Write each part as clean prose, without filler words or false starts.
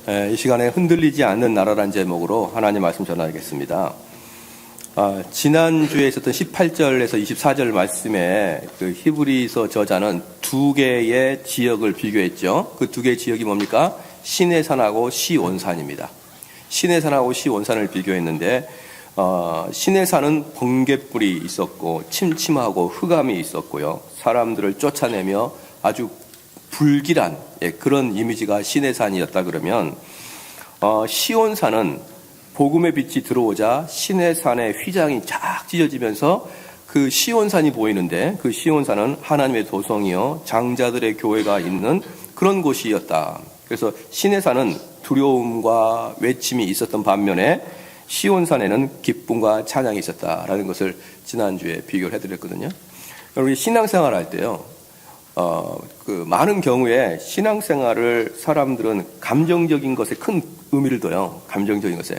이 시간에 흔들리지 않는 나라란 제목으로 하나님 말씀 전하겠습니다. 지난주에 있었던 18절에서 24절 말씀에 그 히브리서 저자는 두 개의 지역을 비교했죠. 그 두 개의 지역이 뭡니까? 시내산하고 시온산입니다. 시내산하고 시온산을 비교했는데 시내산은 번갯불이 있었고 침침하고 흑암이 있었고요. 사람들을 쫓아내며 아주 불길한 그런 이미지가 시내산이었다 그러면 시온산은 복음의 빛이 들어오자 시내산의 휘장이 쫙 찢어지면서 그 시온산이 보이는데 그 시온산은 하나님의 도성이요 장자들의 교회가 있는 그런 곳이었다. 그래서 시내산은 두려움과 외침이 있었던 반면에 시온산에는 기쁨과 찬양이 있었다라는 것을 지난주에 비교를 해드렸거든요. 우리 신앙생활 할 때요. 많은 경우에 신앙생활을 사람들은 감정적인 것에 큰 의미를 둬요. 감정적인 것에.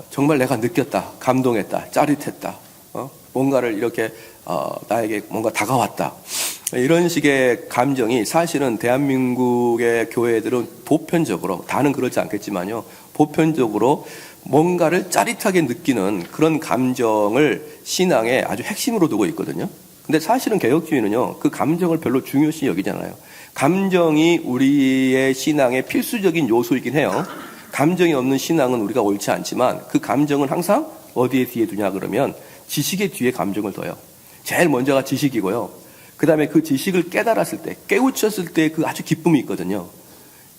정말 내가 느꼈다, 감동했다, 짜릿했다, 뭔가를 이렇게, 나에게 뭔가 다가왔다. 이런 식의 감정이 사실은 대한민국의 교회들은 보편적으로, 다는 그렇지 않겠지만요, 보편적으로 뭔가를 짜릿하게 느끼는 그런 감정을 신앙의 아주 핵심으로 두고 있거든요. 근데 사실은 개혁주의는요, 그 감정을 별로 중요시 여기잖아요. 감정이 우리의 신앙의 필수적인 요소이긴 해요. 감정이 없는 신앙은 우리가 옳지 않지만 그 감정은 항상 어디에 뒤에 두냐 그러면 지식의 뒤에 감정을 둬요. 제일 먼저가 지식이고요. 그 다음에 그 지식을 깨달았을 때, 깨우쳤을 때 그 아주 기쁨이 있거든요.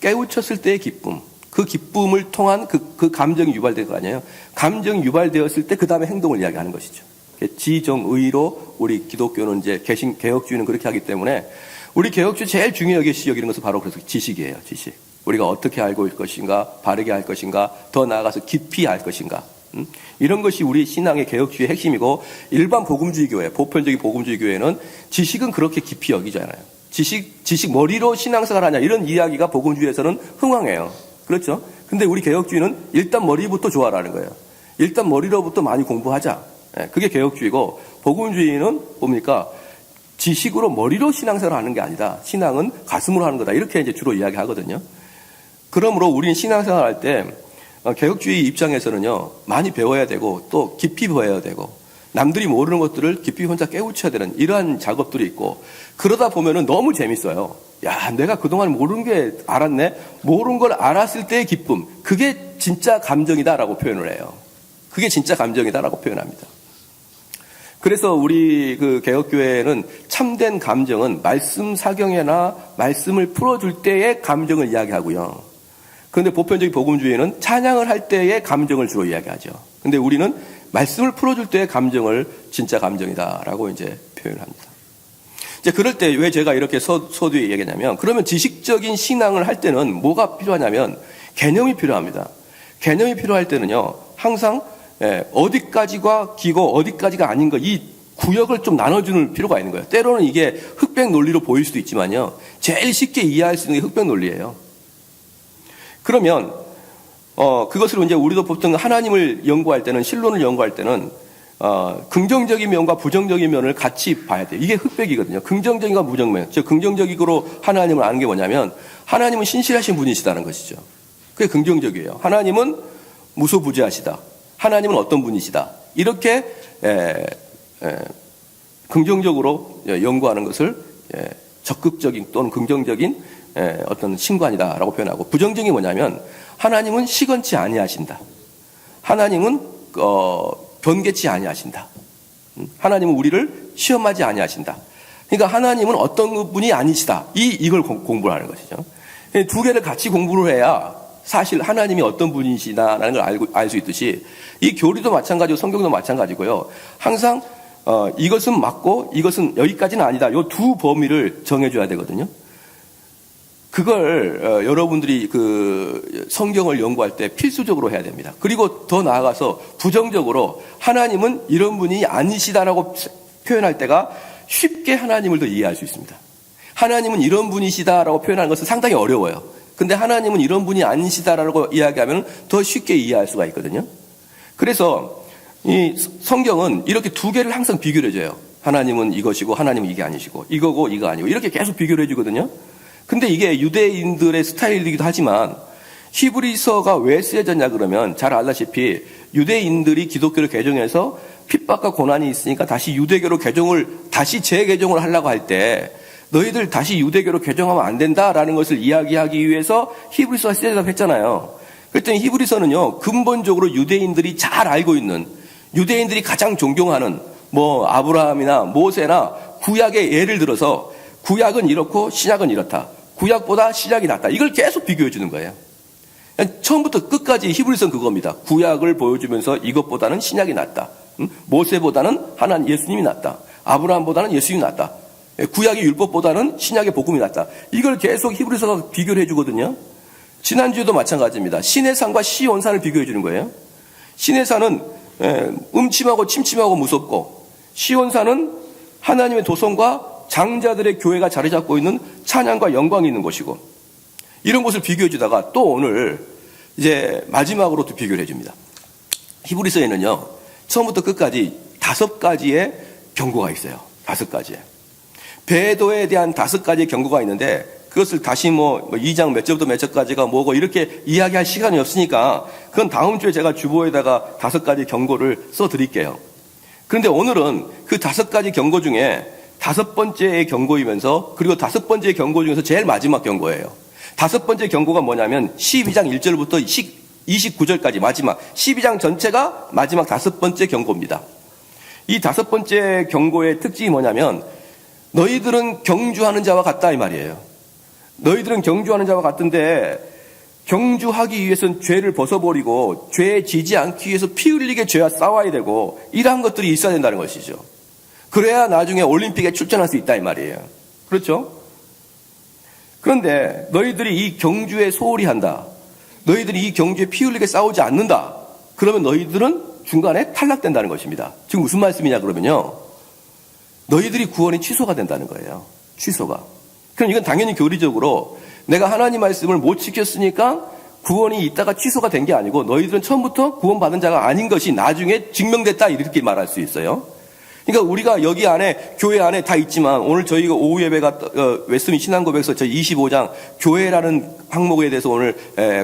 깨우쳤을 때의 기쁨. 그 기쁨을 통한 그 감정이 유발될 거 아니에요. 감정이 유발되었을 때 그 다음에 행동을 이야기하는 것이죠. 지정의로 우리 기독교는 이제 개혁주의는 그렇게 하기 때문에 우리 개혁주의 제일 중요하게 여기는 것은 바로 그래서 지식이에요. 지식. 우리가 어떻게 알고 있을 것인가, 바르게 할 것인가, 더 나아가서 깊이 알 것인가. 이런 것이 우리 신앙의 개혁주의의 핵심이고 일반 복음주의 교회, 보편적인 복음주의 교회는 지식은 그렇게 깊이 여기지 않아요. 지식 머리로 신앙생활 하냐 이런 이야기가 복음주의에서는 흥황해요. 그렇죠? 근데 우리 개혁주의는 일단 머리부터 좋아라는 거예요. 일단 머리로부터 많이 공부하자. 그게 개혁주의고 복음주의는 뭡니까? 지식으로 머리로 신앙생활을 하는 게 아니다. 신앙은 가슴으로 하는 거다. 이렇게 이제 주로 이야기하거든요. 그러므로 우리는 신앙생활 할 때 개혁주의 입장에서는요, 많이 배워야 되고 또 깊이 배워야 되고 남들이 모르는 것들을 깊이 혼자 깨우쳐야 되는 이러한 작업들이 있고 그러다 보면은 너무 재밌어요. 야, 내가 그동안 모르는 게 알았네. 모르는 걸 알았을 때의 기쁨. 그게 진짜 감정이다라고 표현을 해요. 그게 진짜 감정이다라고 표현합니다. 그래서 우리 그 개혁교회는 참된 감정은 말씀 사경에나 말씀을 풀어줄 때의 감정을 이야기하고요. 그런데 보편적인 복음주의는 찬양을 할 때의 감정을 주로 이야기하죠. 근데 우리는 말씀을 풀어줄 때의 감정을 진짜 감정이다라고 이제 표현을 합니다. 이제 그럴 때 왜 제가 이렇게 서두에 얘기하냐면 그러면 지식적인 신앙을 할 때는 뭐가 필요하냐면 개념이 필요합니다. 개념이 필요할 때는요, 항상 어디까지가 기고 어디까지가 아닌 거 이 구역을 좀 나눠주는 필요가 있는 거예요. 때로는 이게 흑백 논리로 보일 수도 있지만요. 제일 쉽게 이해할 수 있는 게 흑백 논리예요. 그러면 그것을 이제 우리도 보통 하나님을 연구할 때는 신론을 연구할 때는 긍정적인 면과 부정적인 면을 같이 봐야 돼요. 이게 흑백이거든요. 긍정적인과 부정면. 즉 긍정적으로 하나님을 아는 게 뭐냐면 하나님은 신실하신 분이시다는 것이죠. 그게 긍정적이에요. 하나님은 무소부재하시다. 하나님은 어떤 분이시다. 이렇게 긍정적으로 연구하는 것을 적극적인 또는 긍정적인 어떤 신관이다라고 표현하고 부정적인 뭐냐면 하나님은 시건치 아니하신다. 하나님은 변개치 아니하신다. 하나님은 우리를 시험하지 아니하신다. 그러니까 하나님은 어떤 분이 아니시다. 이걸 공부를 하는 것이죠. 두 개를 같이 공부를 해야 사실 하나님이 어떤 분이시다라는 걸 알 수 있듯이 이 교리도 마찬가지고 성경도 마찬가지고요. 항상 이것은 맞고 이것은 여기까지는 아니다. 이 두 범위를 정해줘야 되거든요. 그걸 여러분들이 그 성경을 연구할 때 필수적으로 해야 됩니다. 그리고 더 나아가서 부정적으로 하나님은 이런 분이 아니시다라고 표현할 때가 쉽게 하나님을 더 이해할 수 있습니다. 하나님은 이런 분이시다라고 표현하는 것은 상당히 어려워요. 근데 하나님은 이런 분이 아니시다라고 이야기하면 더 쉽게 이해할 수가 있거든요. 그래서 이 성경은 이렇게 두 개를 항상 비교를 해줘요. 하나님은 이것이고 하나님은 이게 아니시고 이거고 이거 아니고 이렇게 계속 비교를 해주거든요. 근데 이게 유대인들의 스타일이기도 하지만 히브리서가 왜 쓰여졌냐 그러면 잘 알다시피 유대인들이 기독교를 개종해서 핍박과 고난이 있으니까 다시 유대교로 다시 재개종을 하려고 할 때 너희들 다시 유대교로 개종하면 안 된다라는 것을 이야기하기 위해서 히브리서가 쓰여졌다고 했잖아요. 그랬더니 히브리서는요, 근본적으로 유대인들이 잘 알고 있는, 유대인들이 가장 존경하는 아브라함이나 모세나 구약의 예를 들어서 구약은 이렇고 신약은 이렇다. 구약보다 신약이 낫다. 이걸 계속 비교해 주는 거예요. 처음부터 끝까지 히브리서는 그겁니다. 구약을 보여주면서 이것보다는 신약이 낫다. 모세보다는 하나님 예수님이 낫다. 아브라함보다는 예수님이 낫다. 구약의 율법보다는 신약의 복음이 낫다. 이걸 계속 히브리서가 비교를 해주거든요. 지난주에도 마찬가지입니다. 신의 산과 시온산을 비교해 주는 거예요. 신의 산은 음침하고 침침하고 무섭고, 시온산은 하나님의 도성과 장자들의 교회가 자리 잡고 있는 찬양과 영광이 있는 곳이고, 이런 것을 비교해 주다가 또 오늘 이제 마지막으로 또 비교를 해줍니다. 히브리서에는요, 처음부터 끝까지 5가지의 경고가 있어요. 5가지. 배도에 대한 5가지의 경고가 있는데, 그것을 다시 2장 몇 절부터 몇 절까지가 뭐고 이렇게 이야기할 시간이 없으니까 그건 다음 주에 제가 주보에다가 5가지 경고를 써드릴게요. 그런데 오늘은 그 5가지 경고 중에 5번째의 경고이면서, 그리고 5번째의 경고 중에서 제일 마지막 경고예요. 5번째 경고가 뭐냐면 12장 1절부터 29절까지 마지막 12장 전체가 마지막 5번째 경고입니다. 이 5번째 경고의 특징이 뭐냐면 너희들은 경주하는 자와 같다 이 말이에요. 너희들은 경주하는 자와 같은데 경주하기 위해서는 죄를 벗어버리고 죄에 지지 않기 위해서 피 흘리게 죄와 싸워야 되고 이러한 것들이 있어야 된다는 것이죠. 그래야 나중에 올림픽에 출전할 수 있다 이 말이에요. 그렇죠? 그런데 너희들이 이 경주에 소홀히 한다. 너희들이 이 경주에 피 흘리게 싸우지 않는다. 그러면 너희들은 중간에 탈락된다는 것입니다. 지금 무슨 말씀이냐 그러면요, 너희들이 구원이 취소가 된다는 거예요. 취소가. 그럼 이건 당연히 교리적으로 내가 하나님 말씀을 못 지켰으니까 구원이 있다가 취소가 된 게 아니고 너희들은 처음부터 구원받은 자가 아닌 것이 나중에 증명됐다 이렇게 말할 수 있어요. 그러니까 우리가 여기 안에 교회 안에 다 있지만 오늘 저희가 오후 예배가 웨스민 신앙고백에서 저희 25장 교회라는 항목에 대해서 오늘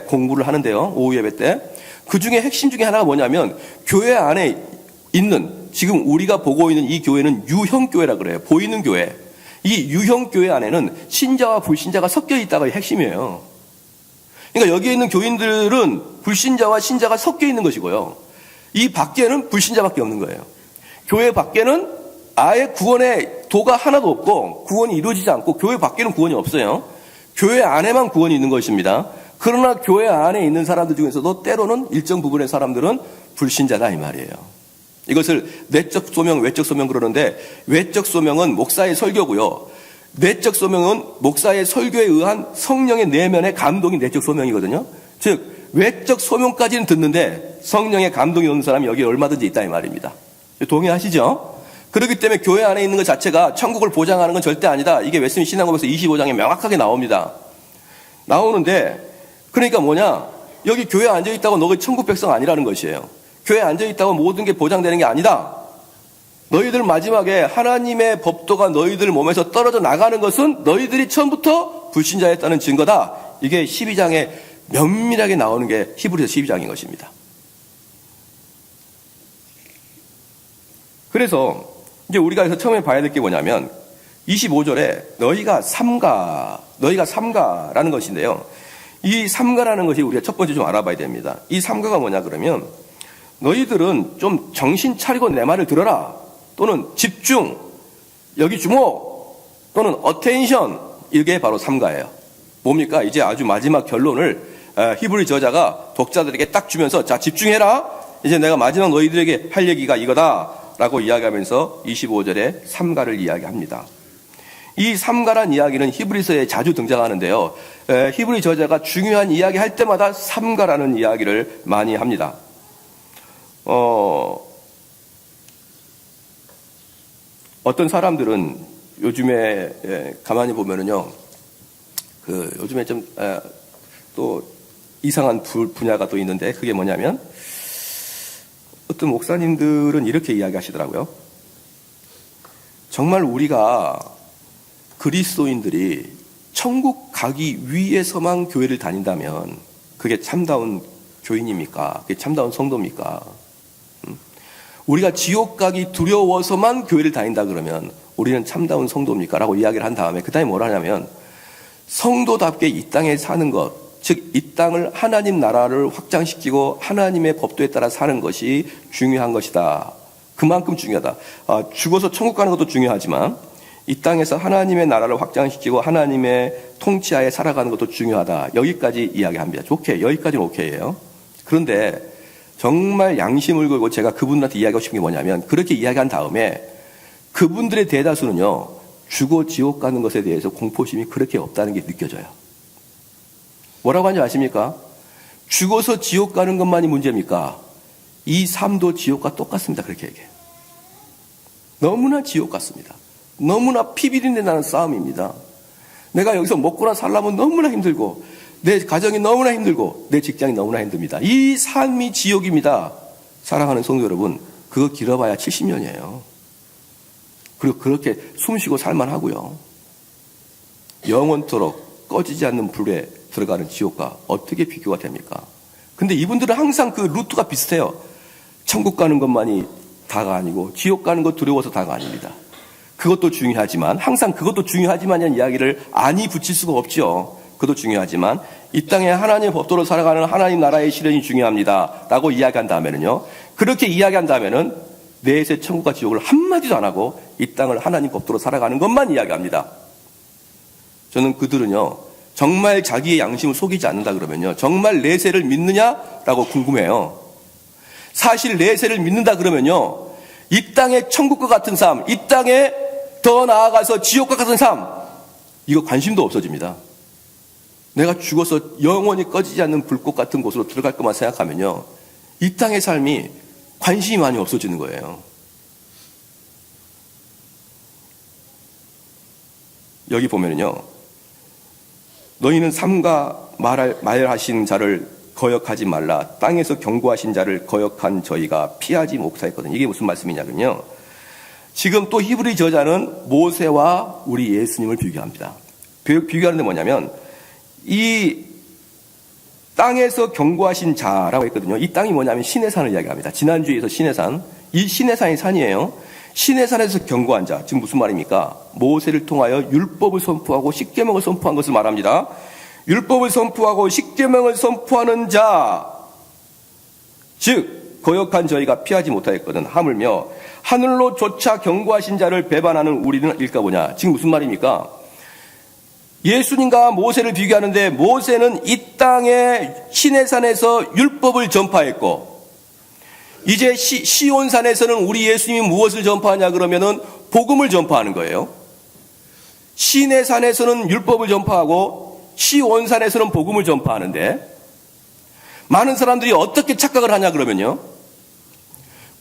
공부를 하는데요. 오후 예배 때. 그 중에 핵심 중에 하나가 뭐냐면 교회 안에 있는, 지금 우리가 보고 있는 이 교회는 유형교회라 그래요. 보이는 교회. 이 유형교회 안에는 신자와 불신자가 섞여 있다가 핵심이에요. 그러니까 여기에 있는 교인들은 불신자와 신자가 섞여 있는 것이고요. 이 밖에는 불신자밖에 없는 거예요. 교회 밖에는 아예 구원의 도가 하나도 없고 구원이 이루어지지 않고 교회 밖에는 구원이 없어요. 교회 안에만 구원이 있는 것입니다. 그러나 교회 안에 있는 사람들 중에서도 때로는 일정 부분의 사람들은 불신자다 이 말이에요. 이것을 내적 소명, 외적 소명 그러는데, 외적 소명은 목사의 설교고요. 내적 소명은 목사의 설교에 의한 성령의 내면의 감동이 내적 소명이거든요. 즉 외적 소명까지는 듣는데 성령의 감동이 오는 사람이 여기 얼마든지 있다 이 말입니다. 동의하시죠? 그렇기 때문에 교회 안에 있는 것 자체가 천국을 보장하는 건 절대 아니다. 이게 웨스민 신앙고백서 25장에 명확하게 나옵니다. 나오는데, 그러니까 뭐냐, 여기 교회에 앉아있다고 너희 천국 백성 아니라는 것이에요. 교회에 앉아있다고 모든 게 보장되는 게 아니다. 너희들 마지막에 하나님의 법도가 너희들 몸에서 떨어져 나가는 것은 너희들이 처음부터 불신자였다는 증거다. 이게 12장에 면밀하게 나오는 게 히브리서 12장인 것입니다. 그래서 이제 우리가 여기서 처음에 봐야 될 게 뭐냐면 25절에 너희가 삼가라는 것인데요. 이 삼가라는 것이 우리가 첫 번째 좀 알아봐야 됩니다. 이 삼가가 뭐냐 그러면 너희들은 좀 정신 차리고 내 말을 들어라. 또는 집중, 여기 주목, 또는 어텐션, 이게 바로 삼가예요. 뭡니까? 이제 아주 마지막 결론을 히브리 저자가 독자들에게 딱 주면서 자 집중해라. 이제 내가 마지막 너희들에게 할 얘기가 이거다 라고 이야기하면서 25절에 삼가를 이야기합니다. 이 삼가란 이야기는 히브리서에 자주 등장하는데요. 히브리 저자가 중요한 이야기 할 때마다 삼가라는 이야기를 많이 합니다. 어떤 사람들은 요즘에 가만히 보면은요, 요즘에 좀 또 이상한 분야가 또 있는데 그게 뭐냐면 어떤 목사님들은 이렇게 이야기하시더라고요. 정말 우리가 그리스도인들이 천국 가기 위해서만 교회를 다닌다면 그게 참다운 교인입니까? 그게 참다운 성도입니까? 우리가 지옥 가기 두려워서만 교회를 다닌다 그러면 우리는 참다운 성도입니까? 라고 이야기를 한 다음에 그 다음에 뭐라 하냐면 성도답게 이 땅에 사는 것, 즉 이 땅을 하나님 나라를 확장시키고 하나님의 법도에 따라 사는 것이 중요한 것이다. 그만큼 중요하다. 죽어서 천국 가는 것도 중요하지만 이 땅에서 하나님의 나라를 확장시키고 하나님의 통치하에 살아가는 것도 중요하다. 여기까지 이야기합니다. 좋게, 여기까지는 오케이예요. 그런데 정말 양심을 걸고 제가 그분들한테 이야기하고 싶은 게 뭐냐면 그렇게 이야기한 다음에 그분들의 대다수는요, 죽어 지옥 가는 것에 대해서 공포심이 그렇게 없다는 게 느껴져요. 뭐라고 하는지 아십니까? 죽어서 지옥 가는 것만이 문제입니까? 이 삶도 지옥과 똑같습니다. 그렇게 얘기해요. 너무나 지옥 같습니다. 너무나 피비린내 나는 싸움입니다. 내가 여기서 먹고나 살려면 너무나 힘들고 내 가정이 너무나 힘들고 내 직장이 너무나 힘듭니다. 이 삶이 지옥입니다. 사랑하는 성도 여러분, 그거 길어봐야 70년이에요. 그리고 그렇게 숨쉬고 살만하고요. 영원토록 꺼지지 않는 불에 들어가는 지옥과 어떻게 비교가 됩니까? 근데 이분들은 항상 그 루트가 비슷해요. 천국 가는 것만이 다가 아니고 지옥 가는 것 두려워서 다가 아닙니다. 그것도 중요하지만 항상 그것도 중요하지만이라는 이야기를 아니 붙일 수가 없죠. 그것도 중요하지만 이 땅에 하나님의 법도로 살아가는 하나님 나라의 실현이 중요합니다. 라고 이야기한 다음에는요. 그렇게 이야기한 다음에는 내세 천국과 지옥을 한마디도 안 하고 이 땅을 하나님 법도로 살아가는 것만 이야기합니다. 저는 그들은요. 정말 자기의 양심을 속이지 않는다 그러면요. 정말 내세를 믿느냐라고 궁금해요. 사실 내세를 믿는다 그러면요. 이 땅의 천국과 같은 삶, 이 땅에 더 나아가서 지옥과 같은 삶, 이거 관심도 없어집니다. 내가 죽어서 영원히 꺼지지 않는 불꽃 같은 곳으로 들어갈 것만 생각하면요. 이 땅의 삶이 관심이 많이 없어지는 거예요. 여기 보면은요. 너희는 삼가 말하신 자를 거역하지 말라. 땅에서 경고하신 자를 거역한 저희가 피하지 못하였거든요. 이게 무슨 말씀이냐면요. 지금 또 히브리 저자는 모세와 우리 예수님을 비교합니다. 비교하는 데 뭐냐면 이 땅에서 경고하신 자라고 했거든요. 이 땅이 뭐냐면 시내산을 이야기합니다. 지난주에서 시내산. 이 시내산이 산이에요. 시내산에서 경고한 자. 지금 무슨 말입니까? 모세를 통하여 율법을 선포하고 십계명을 선포한 것을 말합니다. 율법을 선포하고 십계명을 선포하는 자, 즉 거역한 저희가 피하지 못하였거든. 하물며 하늘로조차 경고하신 자를 배반하는 우리는 일까보냐. 지금 무슨 말입니까? 예수님과 모세를 비교하는데 모세는 이 땅의 시내산에서 율법을 전파했고 이제 시온산에서는 우리 예수님이 무엇을 전파하냐 그러면은 복음을 전파하는 거예요. 시내산에서는 율법을 전파하고 시온산에서는 복음을 전파하는데 많은 사람들이 어떻게 착각을 하냐 그러면요.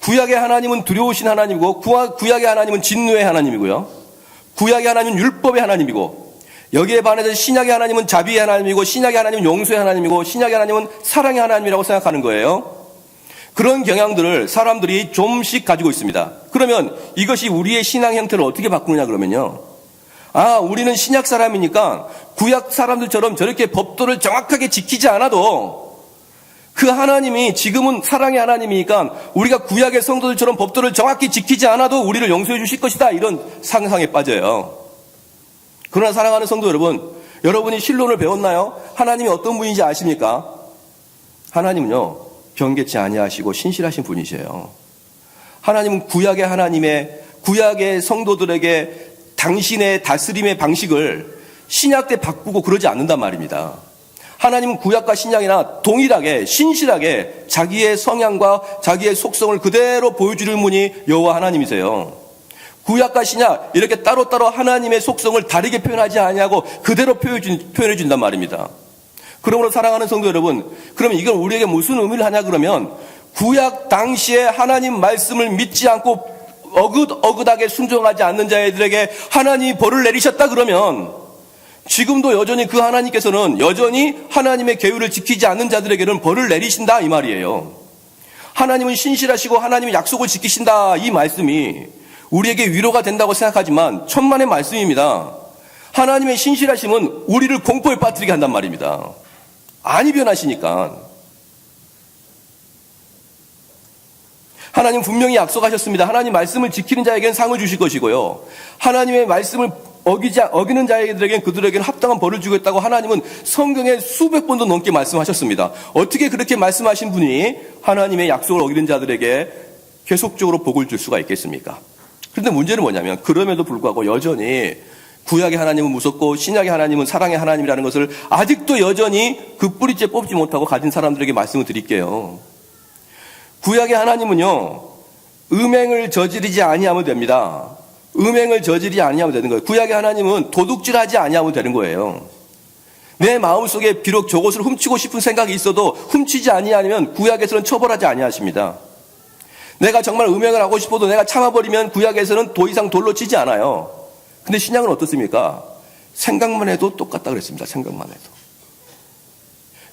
구약의 하나님은 두려우신 하나님이고 구약의 하나님은 진노의 하나님이고요. 구약의 하나님은 율법의 하나님이고 여기에 반해서 신약의 하나님은 자비의 하나님이고 신약의 하나님은 용서의 하나님이고 신약의 하나님은 사랑의 하나님이라고 생각하는 거예요. 그런 경향들을 사람들이 좀씩 가지고 있습니다. 그러면 이것이 우리의 신앙 형태를 어떻게 바꾸느냐 그러면요. 우리는 신약 사람이니까 구약 사람들처럼 저렇게 법도를 정확하게 지키지 않아도 그 하나님이 지금은 사랑의 하나님이니까 우리가 구약의 성도들처럼 법도를 정확히 지키지 않아도 우리를 용서해 주실 것이다. 이런 상상에 빠져요. 그러나 사랑하는 성도 여러분, 여러분이 신론을 배웠나요? 하나님이 어떤 분인지 아십니까? 하나님은요. 변개치 아니하시고 신실하신 분이세요. 하나님은 구약의 성도들에게 당신의 다스림의 방식을 신약 때 바꾸고 그러지 않는단 말입니다. 하나님은 구약과 신약이나 동일하게 신실하게 자기의 성향과 자기의 속성을 그대로 보여주는 분이 여호와 하나님이세요. 구약과 신약 이렇게 따로따로 하나님의 속성을 다르게 표현하지 아니하고 그대로 표현해 준단 말입니다. 그러므로 사랑하는 성도 여러분, 그러면 이건 우리에게 무슨 의미를 하냐 그러면 구약 당시에 하나님 말씀을 믿지 않고 어긋하게 순종하지 않는 자들에게 하나님이 벌을 내리셨다 그러면 지금도 여전히 그 하나님께서는 여전히 하나님의 계율을 지키지 않는 자들에게는 벌을 내리신다 이 말이에요. 하나님은 신실하시고 하나님의 약속을 지키신다 이 말씀이 우리에게 위로가 된다고 생각하지만 천만의 말씀입니다. 하나님의 신실하심은 우리를 공포에 빠뜨리게 한단 말입니다. 아니 변하시니까. 하나님 분명히 약속하셨습니다. 하나님 말씀을 지키는 자에게는 상을 주실 것이고요. 하나님의 말씀을 어기는 자들에게는 그들에게는 합당한 벌을 주겠다고 하나님은 성경에 수백 번도 넘게 말씀하셨습니다. 어떻게 그렇게 말씀하신 분이 하나님의 약속을 어기는 자들에게 계속적으로 복을 줄 수가 있겠습니까? 그런데 문제는 뭐냐면 그럼에도 불구하고 여전히 구약의 하나님은 무섭고 신약의 하나님은 사랑의 하나님이라는 것을 아직도 여전히 그 뿌리째 뽑지 못하고 가진 사람들에게 말씀을 드릴게요. 구약의 하나님은요, 음행을 저지르지 아니하면 됩니다. 음행을 저지르지 아니하면 되는 거예요. 구약의 하나님은 도둑질하지 아니하면 되는 거예요. 내 마음속에 비록 저것을 훔치고 싶은 생각이 있어도 훔치지 아니하면 구약에서는 처벌하지 아니하십니다. 내가 정말 음행을 하고 싶어도 내가 참아버리면 구약에서는 더 이상 돌로 치지 않아요. 근데 신약은 어떻습니까? 생각만 해도 똑같다 그랬습니다. 생각만 해도.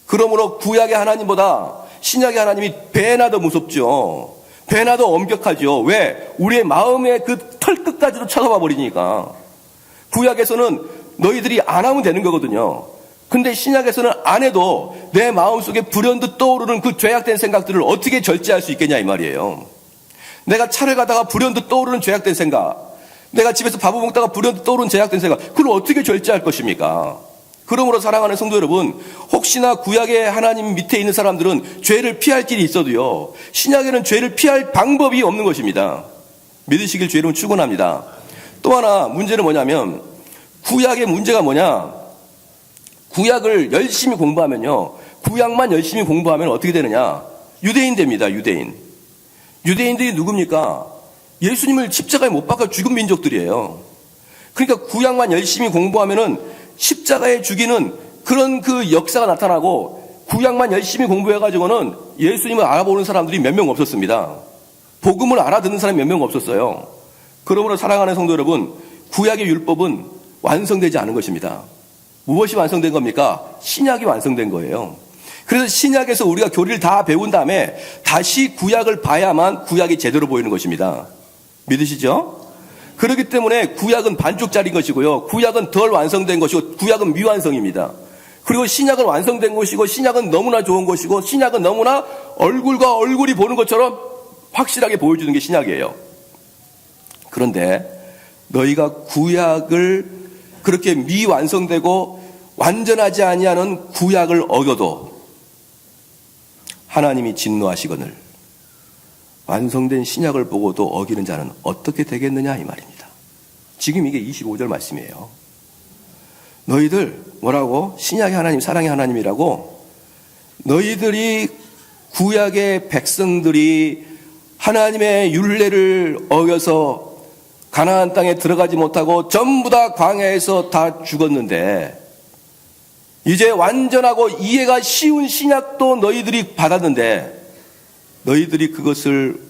그러므로 구약의 하나님보다 신약의 하나님이 배나 더 무섭죠. 배나 더 엄격하죠. 왜? 우리의 마음의 그 털끝까지도 쳐다봐 버리니까. 구약에서는 너희들이 안 하면 되는 거거든요. 근데 신약에서는 안 해도 내 마음속에 불현듯 떠오르는 그 죄악된 생각들을 어떻게 절제할 수 있겠냐 이 말이에요. 내가 차를 가다가 불현듯 떠오르는 죄악된 생각, 내가 집에서 밥을 먹다가 불현듯 떠오르는 죄악된 생각, 그걸 어떻게 절제할 것입니까? 그러므로 사랑하는 성도 여러분, 혹시나 구약의 하나님 밑에 있는 사람들은 죄를 피할 길이 있어도요, 신약에는 죄를 피할 방법이 없는 것입니다. 믿으시길 주 이름으로 축원합니다. 또 하나 문제는 뭐냐면, 구약의 문제가 뭐냐? 구약을 열심히 공부하면요, 구약만 열심히 공부하면 어떻게 되느냐? 유대인 됩니다. 유대인. 유대인들이 누굽니까? 예수님을 십자가에 못 박아 죽은 민족들이에요. 그러니까 구약만 열심히 공부하면은 십자가에 죽이는 그런 그 역사가 나타나고, 구약만 열심히 공부해가지고는 예수님을 알아보는 사람들이 몇 명 없었습니다. 복음을 알아듣는 사람이 몇 명 없었어요. 그러므로 사랑하는 성도 여러분, 구약의 율법은 완성되지 않은 것입니다. 무엇이 완성된 겁니까? 신약이 완성된 거예요. 그래서 신약에서 우리가 교리를 다 배운 다음에 다시 구약을 봐야만 구약이 제대로 보이는 것입니다. 믿으시죠? 그렇기 때문에 구약은 반쪽짜리인 것이고요. 구약은 덜 완성된 것이고 구약은 미완성입니다. 그리고 신약은 완성된 것이고 신약은 너무나 좋은 것이고 신약은 너무나 얼굴과 얼굴이 보는 것처럼 확실하게 보여주는 게 신약이에요. 그런데 너희가 구약을 그렇게 미완성되고 완전하지 아니하는 구약을 어겨도 하나님이 진노하시거늘 완성된 신약을 보고도 어기는 자는 어떻게 되겠느냐 이 말입니다. 지금 이게 25절 말씀이에요. 너희들 뭐라고? 신약의 하나님, 사랑의 하나님이라고? 너희들이 구약의 백성들이 하나님의 율례를 어겨서 가나안 땅에 들어가지 못하고 전부 다 광야에서 다 죽었는데 이제 완전하고 이해가 쉬운 신약도 너희들이 받았는데 너희들이 그것을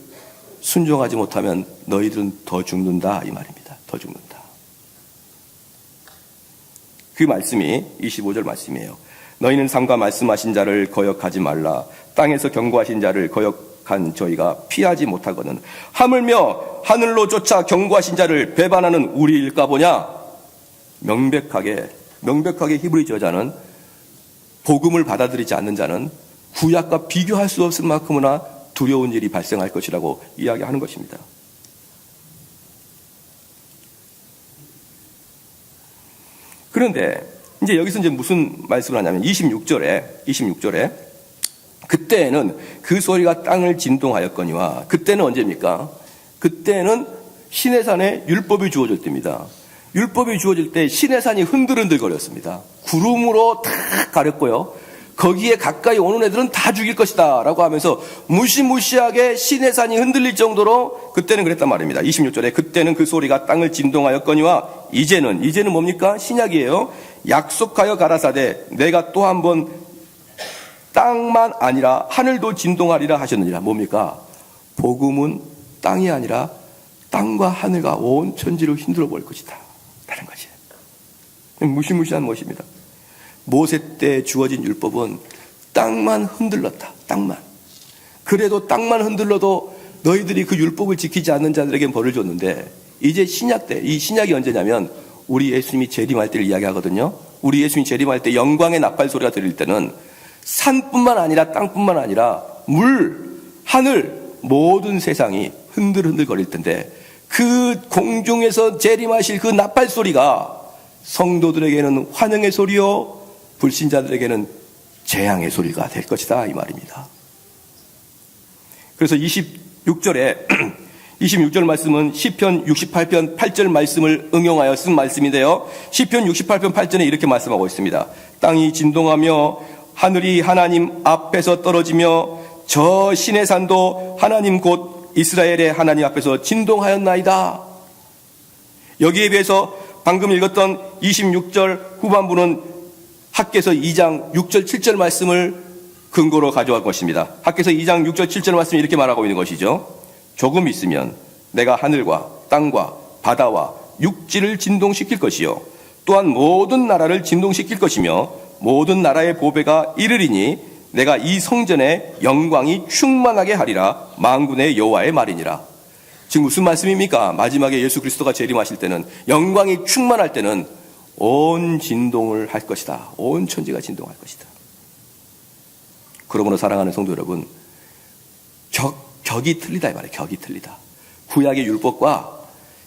순종하지 못하면 너희들은 더 죽는다 이 말입니다. 더 죽는다. 그 말씀이 25절 말씀이에요. 너희는 삼가 말씀하신 자를 거역하지 말라. 땅에서 경고하신 자를 거역한 저희가 피하지 못하거든 하물며 하늘로 쫓아 경고하신 자를 배반하는 우리일까 보냐. 명백하게 히브리 저자는 복음을 받아들이지 않는 자는 구약과 비교할 수 없을 만큼이나 두려운 일이 발생할 것이라고 이야기하는 것입니다. 그런데 이제 여기서 이제 무슨 말씀을 하냐면 26절에 그때에는 그 소리가 땅을 진동하였거니와 그때는 언제입니까? 그때는 시내산에 율법이 주어질 때입니다. 율법이 주어질 때 시내산이 흔들흔들 거렸습니다. 구름으로 탁 가렸고요. 거기에 가까이 오는 애들은 다 죽일 것이다 라고 하면서 무시무시하게 시내산이 흔들릴 정도로 그때는 그랬단 말입니다. 26절에 그때는 그 소리가 땅을 진동하였거니와 이제는 뭡니까? 신약이에요. 약속하여 가라사대 내가 또 한 번 땅만 아니라 하늘도 진동하리라 하셨느니라. 뭡니까? 복음은 땅이 아니라 땅과 하늘과 온 천지를 흔들어 버릴 것이다 라는 것이 무시무시한 것입니다. 모세 때 주어진 율법은 땅만 흔들렀다. 땅만. 그래도 땅만 흔들러도 너희들이 그 율법을 지키지 않는 자들에게 벌을 줬는데 이제 신약 때, 이 신약이 언제냐면 우리 예수님이 재림할 때를 이야기하거든요. 우리 예수님이 재림할 때 영광의 나팔 소리가 들릴 때는 산뿐만 아니라 땅뿐만 아니라 물, 하늘, 모든 세상이 흔들흔들 거릴 텐데 그 공중에서 재림하실 그 나팔 소리가 성도들에게는 환영의 소리요, 불신자들에게는 재앙의 소리가 될 것이다, 이 말입니다. 그래서 26절에 26절 말씀은 시편 68편 8절 말씀을 응용하여 쓴 말씀인데요. 시편 68편 8절에 이렇게 말씀하고 있습니다. 땅이 진동하며 하늘이 하나님 앞에서 떨어지며 저 신의 산도 하나님 곧 이스라엘의 하나님 앞에서 진동하였나이다. 여기에 비해서 방금 읽었던 26절 후반부는 학개서 2장 6절 7절 말씀을 근거로 가져갈 것입니다. 학개서 2장 6절 7절 말씀이 이렇게 말하고 있는 것이죠. 조금 있으면 내가 하늘과 땅과 바다와 육지를 진동시킬 것이요 또한 모든 나라를 진동시킬 것이며 모든 나라의 보배가 이르리니 내가 이 성전에 영광이 충만하게 하리라. 만군의 여호와의 말이니라. 지금 무슨 말씀입니까? 마지막에 예수 그리스도가 재림하실 때는, 영광이 충만할 때는 온 진동을 할 것이다. 온 천지가 진동할 것이다. 그러므로 사랑하는 성도 여러분, 격이 틀리다 이 말이에요. 격이 틀리다. 구약의 율법과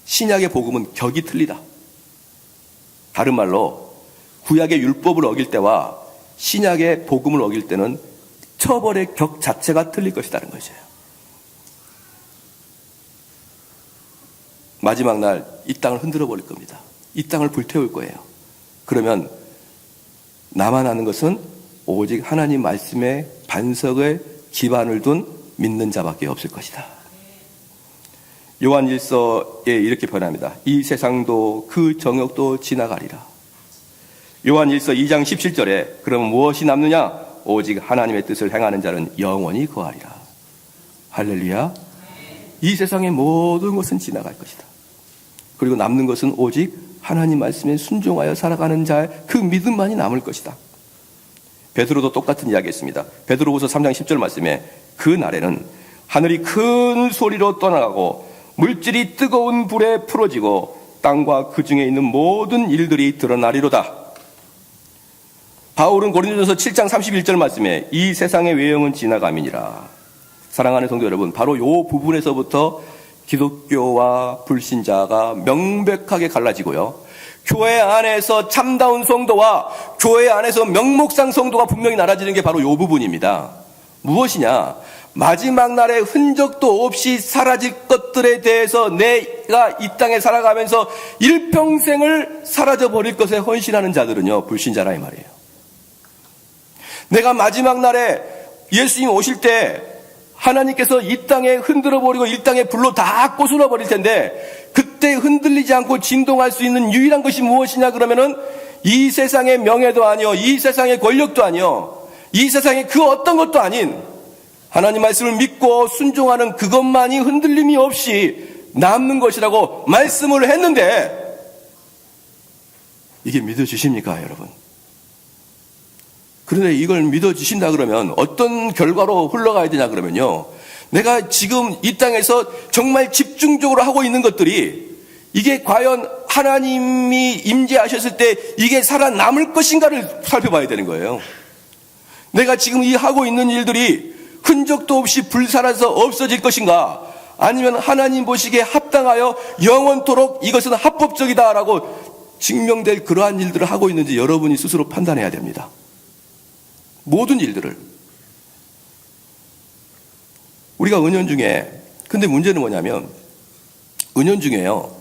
신약의 복음은 격이 틀리다. 다른 말로 구약의 율법을 어길 때와 신약의 복음을 어길 때는 처벌의 격 자체가 틀릴 것이라는 것이에요. 마지막 날 이 땅을 흔들어 버릴 겁니다. 이 땅을 불태울 거예요. 그러면 남아나는 것은 오직 하나님 말씀의 반석에 기반을 둔 믿는 자밖에 없을 것이다. 요한일서에 이렇게 표현합니다. 이 세상도 그 정욕도 지나가리라. 요한일서 2장 17절에 그러면 무엇이 남느냐? 오직 하나님의 뜻을 행하는 자는 영원히 거하리라. 할렐루야. 이 세상의 모든 것은 지나갈 것이다. 그리고 남는 것은 오직 하나님 말씀에 순종하여 살아가는 자의 그 믿음만이 남을 것이다. 베드로도 똑같은 이야기 했습니다. 베드로후서 3장 10절 말씀에 그 날에는 하늘이 큰 소리로 떠나가고 물질이 뜨거운 불에 풀어지고 땅과 그 중에 있는 모든 일들이 드러나리로다. 바울은 고린도전서 7장 31절 말씀에 이 세상의 외형은 지나감이니라. 사랑하는 성도 여러분, 바로 이 부분에서부터 기독교와 불신자가 명백하게 갈라지고요, 교회 안에서 참다운 성도와 교회 안에서 명목상 성도가 분명히 나눠지는 게 바로 이 부분입니다. 무엇이냐? 마지막 날에 흔적도 없이 사라질 것들에 대해서 내가 이 땅에 살아가면서 일평생을 사라져버릴 것에 헌신하는 자들은요, 불신자라 이 말이에요. 내가 마지막 날에 예수님 오실 때 하나님께서 이 땅에 흔들어버리고 이 땅에 불로 다 꼬술어버릴 텐데 그때 흔들리지 않고 진동할 수 있는 유일한 것이 무엇이냐 그러면은 이 세상의 명예도 아니요, 이 세상의 권력도 아니요, 이 세상의 그 어떤 것도 아닌 하나님 말씀을 믿고 순종하는 그것만이 흔들림이 없이 남는 것이라고 말씀을 했는데 이게 믿어지십니까 여러분? 그런데 이걸 믿어지신다 그러면 어떤 결과로 흘러가야 되냐 그러면요, 내가 지금 이 땅에서 정말 집중적으로 하고 있는 것들이 이게 과연 하나님이 임재하셨을 때 이게 살아남을 것인가를 살펴봐야 되는 거예요. 내가 지금 이 하고 있는 일들이 흔적도 없이 불살아서 없어질 것인가, 아니면 하나님 보시기에 합당하여 영원토록 이것은 합법적이다라고 증명될 그러한 일들을 하고 있는지 여러분이 스스로 판단해야 됩니다. 모든 일들을. 우리가 은연중에, 근데 문제는 뭐냐면 은연중에요,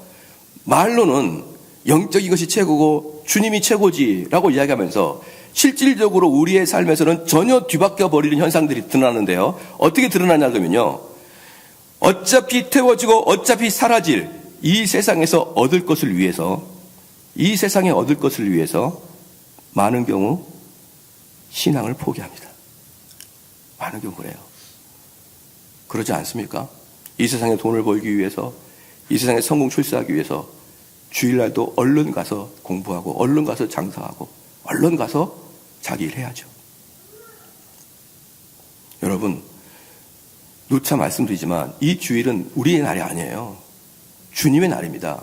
말로는 영적인 것이 최고고 주님이 최고지라고 이야기하면서 실질적으로 우리의 삶에서는 전혀 뒤바뀌어 버리는 현상들이 드러나는데요. 어떻게 드러나냐 그러면요, 어차피 태워지고 어차피 사라질 이 세상에서 얻을 것을 위해서, 이 세상에 얻을 것을 위해서 많은 경우 신앙을 포기합니다. 많은 경우 그래요. 그러지 않습니까? 이 세상에 돈을 벌기 위해서, 이 세상에 성공 출세하기 위해서 주일날도 얼른 가서 공부하고 얼른 가서 장사하고 얼른 가서 자기 일 해야죠. 여러분, 누차 말씀드리지만 이 주일은 우리의 날이 아니에요. 주님의 날입니다.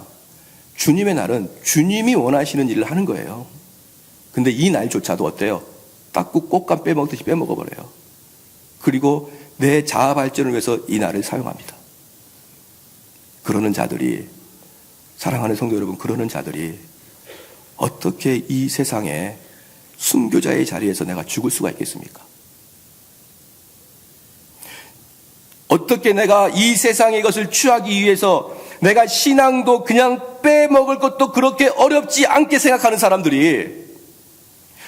주님의 날은 주님이 원하시는 일을 하는 거예요. 근데 이 날조차도 어때요? 닦고 꽃감 빼먹듯이 빼먹어버려요. 그리고 내 자아 발전을 위해서 이 날을 사용합니다. 그러는 자들이, 사랑하는 성도 여러분, 그러는 자들이 어떻게 이 세상에 순교자의 자리에서 내가 죽을 수가 있겠습니까? 어떻게 내가 이 세상의 것을 취하기 위해서 내가 신앙도 그냥 빼먹을 것도 그렇게 어렵지 않게 생각하는 사람들이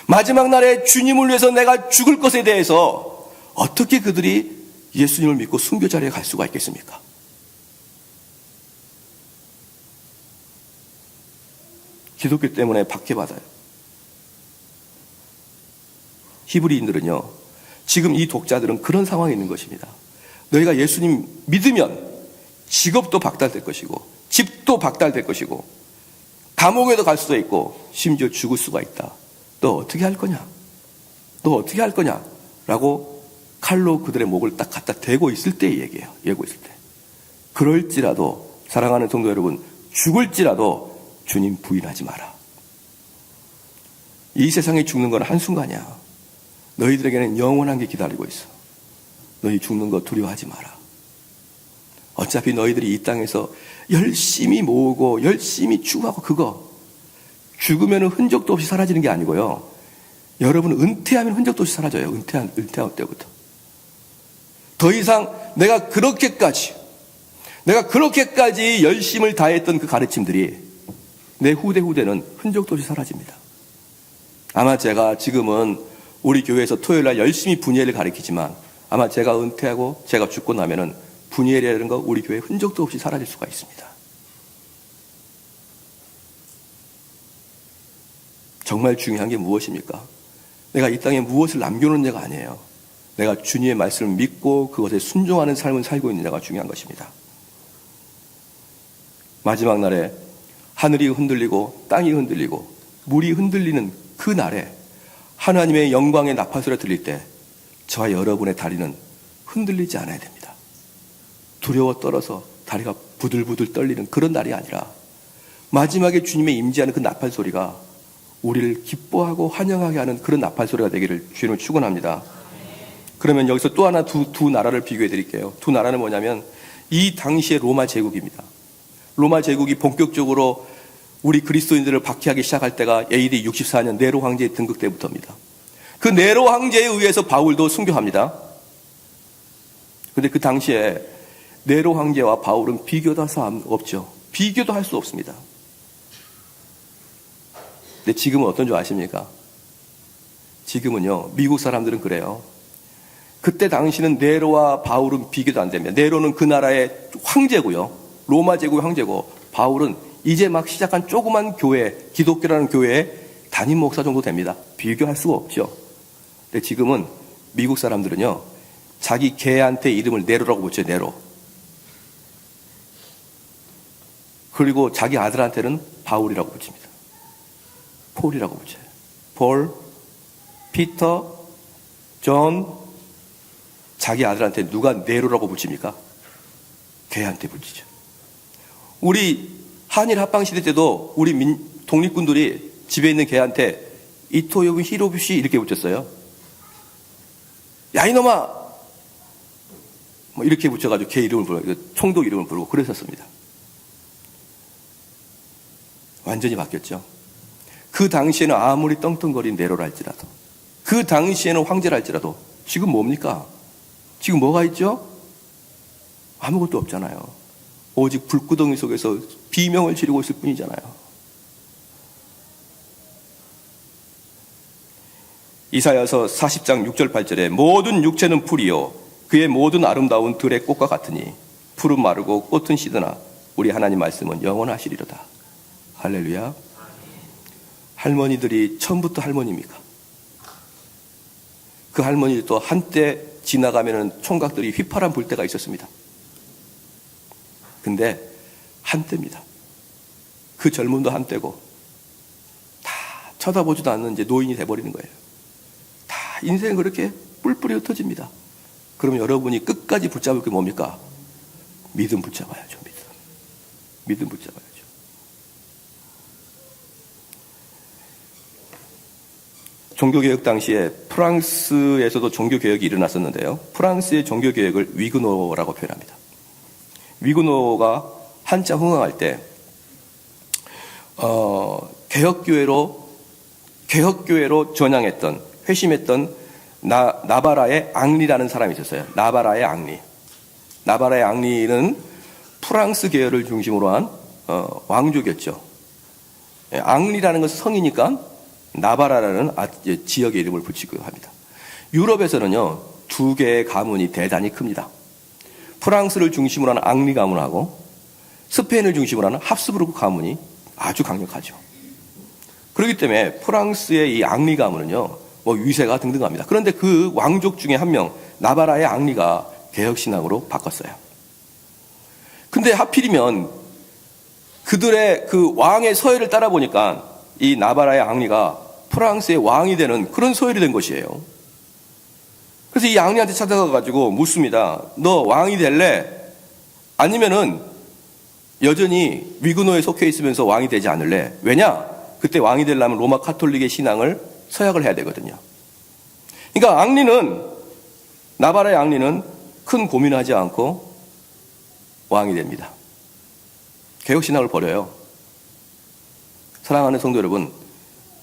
마지막 날에 주님을 위해서 내가 죽을 것에 대해서 어떻게 그들이 예수님을 믿고 순교 자리에 갈 수가 있겠습니까? 기독교 때문에 박해받아요. 히브리인들은요, 지금 이 독자들은 그런 상황에 있는 것입니다. 너희가 예수님 믿으면 직업도 박탈될 것이고 집도 박탈될 것이고 감옥에도 갈 수도 있고 심지어 죽을 수가 있다. 너 어떻게 할 거냐? 너 어떻게 할 거냐? 라고 칼로 그들의 목을 딱 갖다 대고 있을 때의 얘기예요. 예고 있을 때. 그럴지라도 사랑하는 성도 여러분, 죽을지라도 주님 부인하지 마라. 이 세상에 죽는 건 한순간이야. 너희들에게는 영원한 게 기다리고 있어. 너희 죽는 거 두려워하지 마라. 어차피 너희들이 이 땅에서 열심히 모으고 열심히 추구하고 그거 죽으면 흔적도 없이 사라지는 게 아니고요. 여러분 은퇴하면 흔적도 없이 사라져요. 은퇴한 때부터. 더 이상 내가 그렇게까지 열심을 다했던 그 가르침들이 내 후대는 흔적도 없이 사라집니다. 아마 제가 지금은 우리 교회에서 토요일날 열심히 분이엘을 가르치지만 아마 제가 은퇴하고 제가 죽고 나면은 분이엘이라는 거 우리 교회에 흔적도 없이 사라질 수가 있습니다. 정말 중요한 게 무엇입니까? 내가 이 땅에 무엇을 남겨놓은 자가 아니에요. 내가 주님의 말씀을 믿고 그것에 순종하는 삶을 살고 있는 자가 중요한 것입니다. 마지막 날에 하늘이 흔들리고 땅이 흔들리고 물이 흔들리는 그 날에 하나님의 영광의 나팔소리가 들릴 때 저와 여러분의 다리는 흔들리지 않아야 됩니다. 두려워 떨어서 다리가 부들부들 떨리는 그런 날이 아니라 마지막에 주님의 임재하는 그 나팔소리가 우리를 기뻐하고 환영하게 하는 그런 나팔소리가 되기를 주님을 축원합니다. 그러면 여기서 또 하나 두 나라를 비교해 드릴게요. 두 나라는 뭐냐면 이 당시의 로마 제국입니다. 로마 제국이 본격적으로 우리 그리스도인들을 박해하기 시작할 때가 AD 64년 네로 황제의 등극 때부터입니다. 그 네로 황제에 의해서 바울도 순교합니다. 그런데 그 당시에 네로 황제와 바울은 비교도 할 수 없죠. 비교도 할 수 없습니다. 근데 지금은 어떤 줄 아십니까? 지금은요, 미국 사람들은 그래요. 그때 당시는 네로와 바울은 비교도 안 됩니다. 네로는 그 나라의 황제고요. 로마 제국의 황제고, 바울은 이제 막 시작한 조그만 교회, 기독교라는 교회의 담임 목사 정도 됩니다. 비교할 수가 없죠. 근데 지금은 미국 사람들은요, 자기 개한테 이름을 네로라고 붙여요. 네로. 그리고 자기 아들한테는 바울이라고 붙입니다. 폴이라고 붙여요. 폴, 피터, 존. 자기 아들한테 누가 네로라고 붙입니까? 개한테 붙이죠. 우리 한일 합방시대 때도 우리 독립군들이 집에 있는 개한테 이토요부 히로부시 이렇게 붙였어요. 야 이놈아! 뭐 이렇게 붙여가지고 개 이름을 부르고 총독 이름을 부르고 그랬었습니다. 완전히 바뀌었죠. 그 당시에는 아무리 떵떵거린 네로라 할지라도, 그 당시에는 황제라 할지라도 지금 뭡니까? 지금 뭐가 있죠? 아무것도 없잖아요. 오직 불구덩이 속에서 비명을 지르고 있을 뿐이잖아요. 이사야서 40장 6절 8절에 모든 육체는 풀이요 그의 모든 아름다운 들의 꽃과 같으니 풀은 마르고 꽃은 시드나 우리 하나님 말씀은 영원하시리로다. 할렐루야. 할머니들이 처음부터 할머니입니까? 그 할머니도 한때 지나가면 총각들이 휘파람 불 때가 있었습니다. 근데 한때입니다. 그 젊음도 한때고 다 쳐다보지도 않는 이제 노인이 돼버리는 거예요. 다 인생은 그렇게 뿔뿔이 흩어집니다. 그러면 여러분이 끝까지 붙잡을 게 뭡니까? 믿음 붙잡아야죠. 믿음 붙잡아야죠. 종교개혁 당시에 프랑스에서도 종교개혁이 일어났었는데요. 프랑스의 종교개혁을 위그노라고 표현합니다. 위그노가 한참 흥황할 때 개혁교회로 전향했던, 회심했던 나바라의 앙리라는 사람이 있었어요. 나바라의 앙리. 나바라의 앙리는 프랑스 계열을 중심으로 한 왕족이었죠. 앙리라는 것은 성이니까 나바라라는 지역의 이름을 붙이고 합니다. 유럽에서는요, 두 개의 가문이 대단히 큽니다. 프랑스를 중심으로 하는 앙리 가문하고 스페인을 중심으로 하는 합스부르크 가문이 아주 강력하죠. 그렇기 때문에 프랑스의 이 앙리 가문은요, 위세가 등등합니다. 그런데 그 왕족 중에 한 명, 나바라의 앙리가 개혁신앙으로 바꿨어요. 근데 하필이면 그들의 그 왕의 서열을 따라 보니까 이 나바라의 앙리가 프랑스의 왕이 되는 그런 서열이 된 것이에요. 그래서 이 앙리한테 찾아가가지고 묻습니다. 너 왕이 될래? 아니면은 여전히 위그노에 속해 있으면서 왕이 되지 않을래? 왜냐? 그때 왕이 되려면 로마 카톨릭의 신앙을 서약을 해야 되거든요. 그러니까 나바라의 앙리는 큰 고민하지 않고 왕이 됩니다. 개혁신앙을 버려요. 사랑하는 성도 여러분,